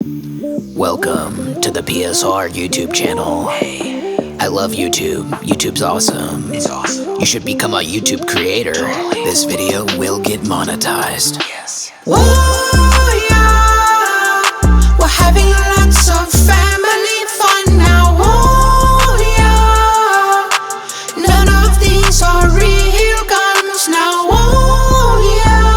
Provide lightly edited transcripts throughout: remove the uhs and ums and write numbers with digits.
Welcome to the PSR YouTube channel. Hey, I love YouTube. YouTube's awesome. It's awesome. You should become a YouTube creator. Totally. This video will get monetized. Yes. Whoa, yeah. We're having lots of family fun now. Whoa, yeah. None of these are real guns now. Whoa, yeah.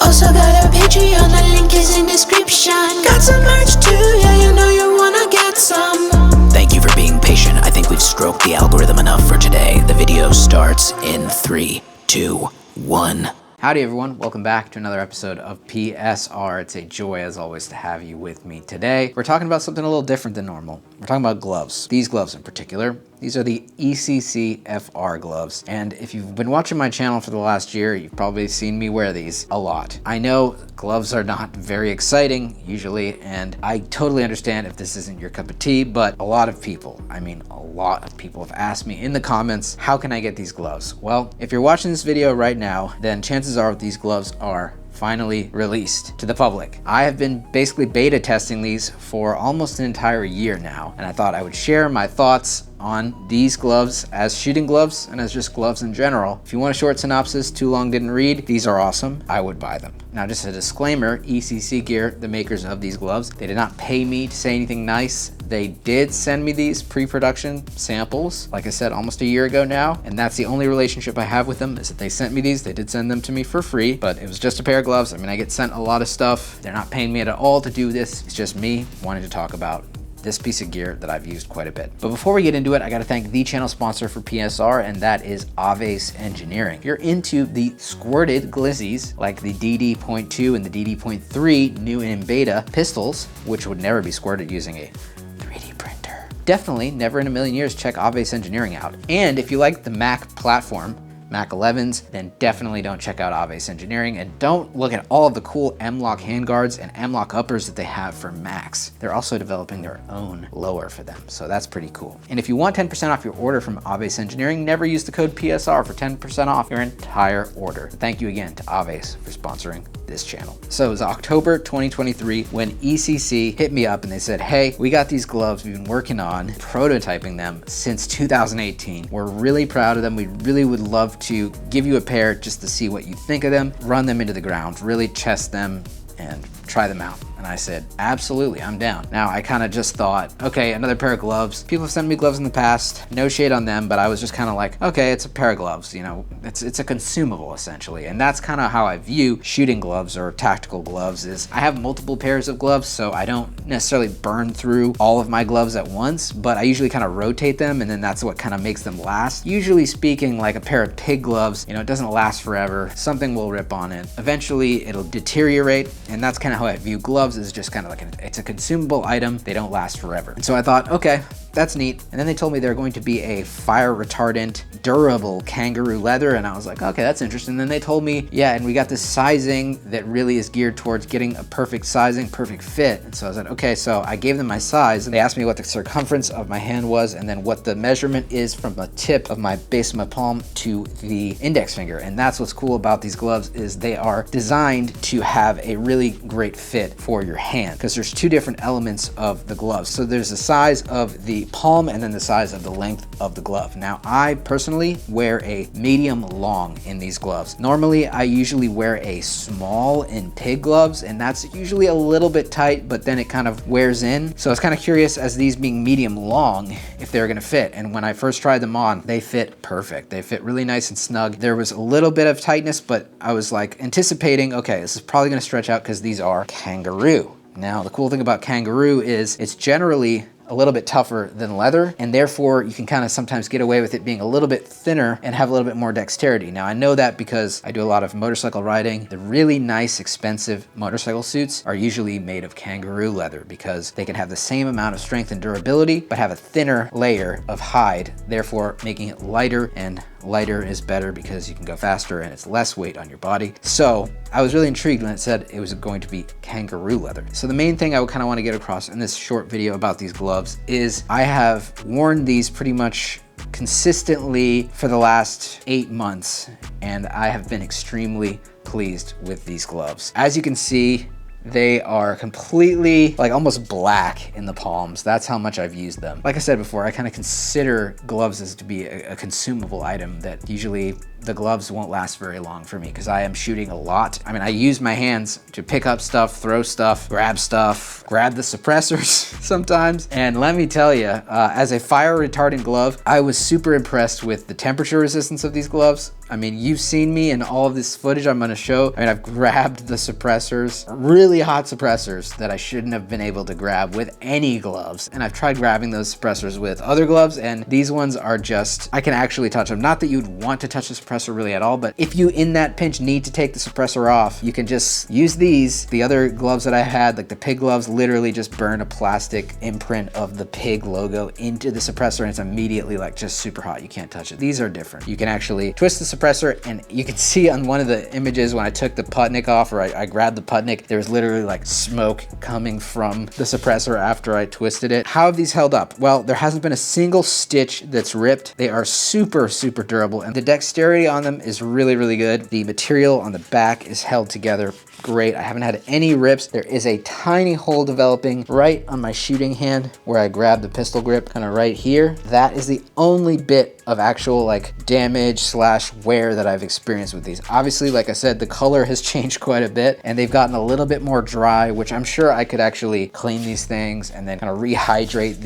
Also got a Patreon, the link is in description. Got some merch too, yeah, you know you wanna get some. Thank you for being patient. I think we've stroked the algorithm enough for today. The video starts in 3, 2, 1. Howdy everyone, welcome back to another episode of PSR. It's a joy as always to have you with me today. We're talking about something a little different than normal. We're talking about gloves. These gloves in particular. These are the ECC FR gloves. And if you've been watching my channel for the last year, you've probably seen me wear these a lot. I know gloves are not very exciting usually, and I totally understand if this isn't your cup of tea, but a lot of people have asked me in the comments, how can I get these gloves? Well, if you're watching this video right now, then chances are these gloves are finally released to the public. I have been basically beta testing these for almost an entire year now, and I thought I would share my thoughts on these gloves as shooting gloves and as just gloves in general. If you want a short synopsis, too long didn't read, these are awesome. I would buy them. Now just a disclaimer, ECC Gear, the makers of these gloves, they did not pay me to say anything nice. They did send me these pre-production samples, like I said, almost a year ago now, and that's the only relationship I have with them is that they sent me these. They did send them to me for free, but it was just a pair of gloves. I mean, I get sent a lot of stuff. They're not paying me at all to do this. It's just me wanting to talk about this piece of gear that I've used quite a bit. But before we get into it, I gotta thank the channel sponsor for PSR, and that is Aves Engineering. If you're into the squirted glizzies, like the DD.2 and the DD.3 new and in beta pistols, which would never be squirted using a 3D printer, definitely never in a million years check Aves Engineering out. And if you like the Mac platform, Mac 11s, then definitely don't check out Aves Engineering, and don't look at all of the cool M-LOK handguards and M-LOK uppers that they have for Macs. They're also developing their own lower for them, so that's pretty cool. And if you want 10% off your order from Aves Engineering, never use the code PSR for 10% off your entire order. Thank you again to Aves for sponsoring this channel. So it was October 2023 when ECC hit me up and they said, hey, we got these gloves we've been working on, prototyping them since 2018. We're really proud of them. We really would love to give you a pair just to see what you think of them, run them into the ground, really test them and try them out. And I said, absolutely, I'm down. Now, I kind of just thought, okay, another pair of gloves. People have sent me gloves in the past, no shade on them, but I was just kind of like, okay, it's a pair of gloves, you know, it's a consumable essentially. And that's kind of how I view shooting gloves or tactical gloves is I have multiple pairs of gloves, so I don't necessarily burn through all of my gloves at once, but I usually kind of rotate them, and then that's what kind of makes them last. Usually speaking, like a pair of pig gloves, you know, it doesn't last forever. Something will rip on it. Eventually it'll deteriorate, and that's kind of how I view gloves, is just kind of like it's a consumable item. They don't last forever. And so I thought, okay, that's neat. And then they told me they're going to be a fire retardant, durable kangaroo leather. And I was like, okay, that's interesting. And then they told me, yeah, and we got this sizing that really is geared towards getting a perfect sizing, perfect fit. And so I was like, okay, so I gave them my size, and they asked me what the circumference of my hand was, and then what the measurement is from the tip of my base of my palm to the index finger. And that's what's cool about these gloves is they are designed to have a really great fit for your hand, because there's two different elements of the gloves. So there's the size of the palm and then the size of the length of the glove. Now, I personally wear a medium long in these gloves. Normally, I usually wear a small in pig gloves, and that's usually a little bit tight, but then it kind of wears in. So I was kind of curious, as these being medium long, if they're gonna fit. And when I first tried them on, they fit perfect. They fit really nice and snug. There was a little bit of tightness, but I was like anticipating, okay, this is probably gonna stretch out because these are kangaroo. Now, the cool thing about kangaroo is it's generally a little bit tougher than leather, and therefore you can kind of sometimes get away with it being a little bit thinner and have a little bit more dexterity. Now, I know that because I do a lot of motorcycle riding. The really nice, expensive motorcycle suits are usually made of kangaroo leather because they can have the same amount of strength and durability, but have a thinner layer of hide, therefore making it lighter, and lighter is better because you can go faster and it's less weight on your body. So I was really intrigued when it said it was going to be kangaroo leather. So the main thing I would kind of want to get across in this short video about these gloves is I have worn these pretty much consistently for the last 8 months, and I have been extremely pleased with these gloves. As you can see, They are completely like almost black in the palms. That's how much I've used them. Like I said before, I kind of consider gloves as to be a consumable item that usually the gloves won't last very long for me because I am shooting a lot. I mean, I use my hands to pick up stuff, throw stuff, grab the suppressors sometimes. And let me tell you, as a fire retardant glove, I was super impressed with the temperature resistance of these gloves. I mean, you've seen me in all of this footage I'm gonna show. I mean, I've grabbed the suppressors, really hot suppressors that I shouldn't have been able to grab with any gloves. And I've tried grabbing those suppressors with other gloves, and these ones are just, I can actually touch them. Not that you'd want to touch the suppressor really at all, but if you in that pinch need to take the suppressor off, you can just use these. The other gloves that I had, like the pig gloves, literally just burn a plastic imprint of the pig logo into the suppressor, and it's immediately like just super hot. You can't touch it. These are different. You can actually twist the suppressor, and you can see on one of the images when I took the Putnik off, or I grabbed the Putnik, there was literally like smoke coming from the suppressor after I twisted it. How have these held up? Well, there hasn't been a single stitch that's ripped. They are super, super durable, and the dexterity on them is really, really good. The material on the back is held together great. I haven't had any rips. There is a tiny hole developing right on my shooting hand where I grabbed the pistol grip, kind of right here. That is the only bit of actual like damage slash wear that I've experienced with these. Obviously, like I said, the color has changed quite a bit and they've gotten a little bit more dry, which I'm sure I could actually clean these things and then kind of rehydrate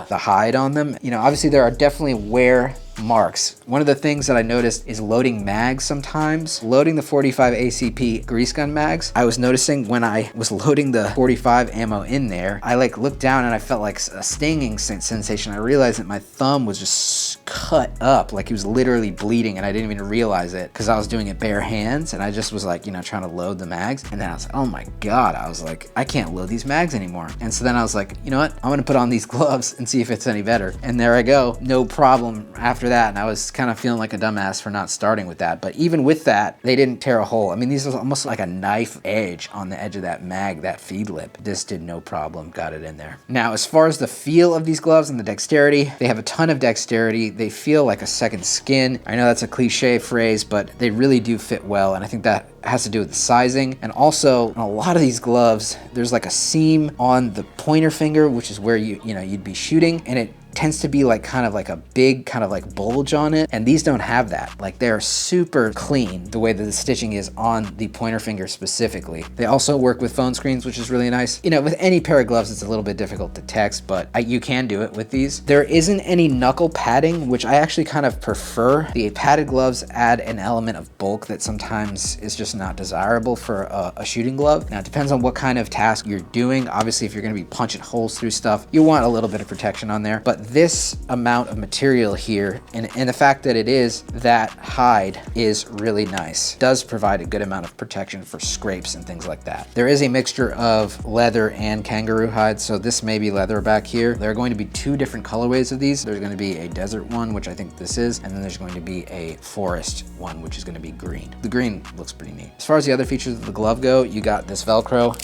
the hide on them. You know, obviously there are definitely wear marks. One of the things that I noticed is loading mags sometimes. Loading the 45 ACP grease gun mags, I was noticing when I was loading the 45 ammo in there, I like looked down and I felt like a stinging sensation. I realized that my thumb was just cut up, like it was literally bleeding, and I didn't even realize it because I was doing it bare hands and I just was like, you know, trying to load the mags. And then I was like, oh my God, I was like, I can't load these mags anymore. And so then I was like, you know what? I'm gonna put on these gloves and see if it's any better. And there I go, no problem after that. And I was kind of feeling like a dumbass for not starting with that. But even with that, they didn't tear a hole. I mean, these was almost like a knife edge on the edge of that mag, that feed lip. This did no problem, got it in there. Now, as far as the feel of these gloves and the dexterity, they have a ton of dexterity. They feel like a second skin. I know that's a cliche phrase, but they really do fit well. And I think that has to do with the sizing. And also, on a lot of these gloves, there's like a seam on the pointer finger, which is where you'd be shooting, and it tends to be like kind of like a big kind of like bulge on it, and these don't have that. Like they're super clean the way that the stitching is on the pointer finger specifically. They also work with phone screens, which is really nice. You know, with any pair of gloves it's a little bit difficult to text, but you can do it with these. There isn't any knuckle padding, which I actually kind of prefer. The padded gloves add an element of bulk that sometimes is just not desirable for a shooting glove. Now it depends on what kind of task you're doing. Obviously if you're going to be punching holes through stuff, you want a little bit of protection on there, but this amount of material here and the fact that it is that hide is really nice. It does provide a good amount of protection for scrapes and things like that. There is a mixture of leather and kangaroo hide, so this may be leather back here. There are going to be two different colorways of these. There's going to be a desert one, which I think this is, and then there's going to be a forest one, which is going to be green. The green looks pretty neat. As far as the other features of the glove go, you got this Velcro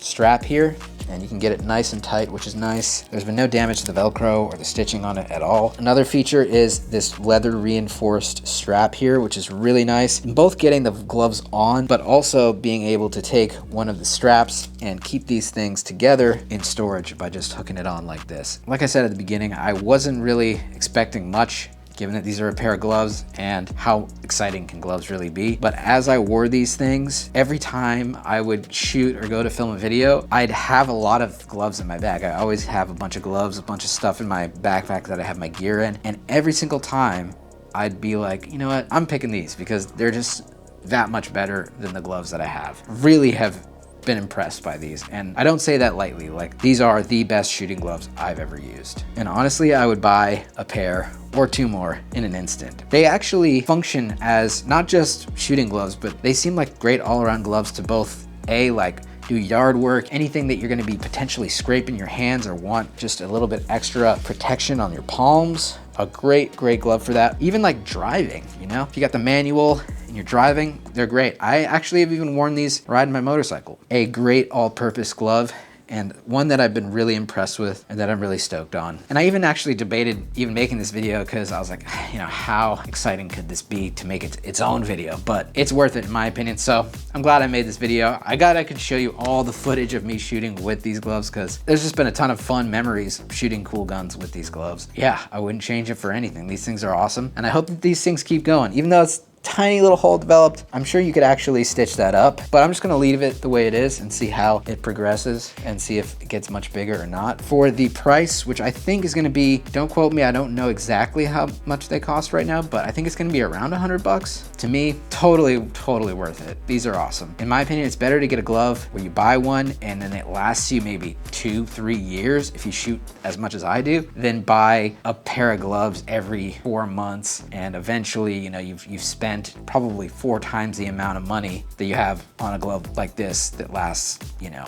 strap here, and you can get it nice and tight, which is nice. There's been no damage to the Velcro or the stitching on it at all. Another feature is this leather reinforced strap here, which is really nice. Both getting the gloves on, but also being able to take one of the straps and keep these things together in storage by just hooking it on like this. Like I said at the beginning, I wasn't really expecting much, given that these are a pair of gloves, and how exciting can gloves really be. But as I wore these things, every time I would shoot or go to film a video, I'd have a lot of gloves in my bag. I always have a bunch of gloves, a bunch of stuff in my backpack that I have my gear in. And every single time I'd be like, you know what, I'm picking these because they're just that much better than the gloves that I have. Really have been impressed by these, and I don't say that lightly. Like, these are the best shooting gloves I've ever used, and honestly I would buy a pair or two more in an instant. They actually function as not just shooting gloves, but they seem like great all-around gloves to both like do yard work, anything that you're going to be potentially scraping your hands or want just a little bit extra protection on your palms. A great glove for that. Even like driving, you know, if you got the manual and you're driving, they're great. I actually have even worn these riding my motorcycle. A great all-purpose glove. and one that I've been really impressed with and that I'm really stoked on. And I even actually debated even making this video because I was like, you know, how exciting could this be to make it its own video? But it's worth it in my opinion. So I'm glad I made this video. I could show you all the footage of me shooting with these gloves because there's just been a ton of fun memories shooting cool guns with these gloves. Yeah, I wouldn't change it for anything. These things are awesome. And I hope that these things keep going, even though it's tiny little hole developed. I'm sure you could actually stitch that up, but I'm just gonna leave it the way it is and see how it progresses and see if it gets much bigger or not. For the price, which I think is gonna be, don't quote me, I don't know exactly how much they cost right now, but I think it's gonna be around $100. To me, totally worth it. These are awesome. In my opinion, it's better to get a glove where you buy one and then it lasts you maybe 2-3 years if you shoot as much as I do, than buy a pair of gloves every 4 months and eventually, you know, you've spent probably 4 times the amount of money that you have on a glove like this that lasts, you know,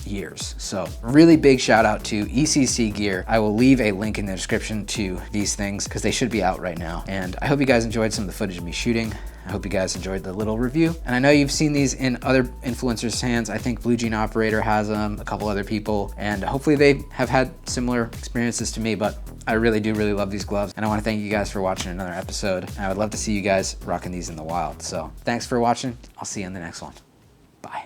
years. So really big shout out to ECC Gear. I will leave a link in the description to these things because they should be out right now. And I hope you guys enjoyed some of the footage of me shooting. I hope you guys enjoyed the little review. And I know you've seen these in other influencers' hands. I think Blue Jean Operator has them, a couple other people, and hopefully they have had similar experiences to me, but I really do love these gloves. And I want to thank you guys for watching another episode. And I would love to see you guys rocking these in the wild. So thanks for watching. I'll see you in the next one. Bye.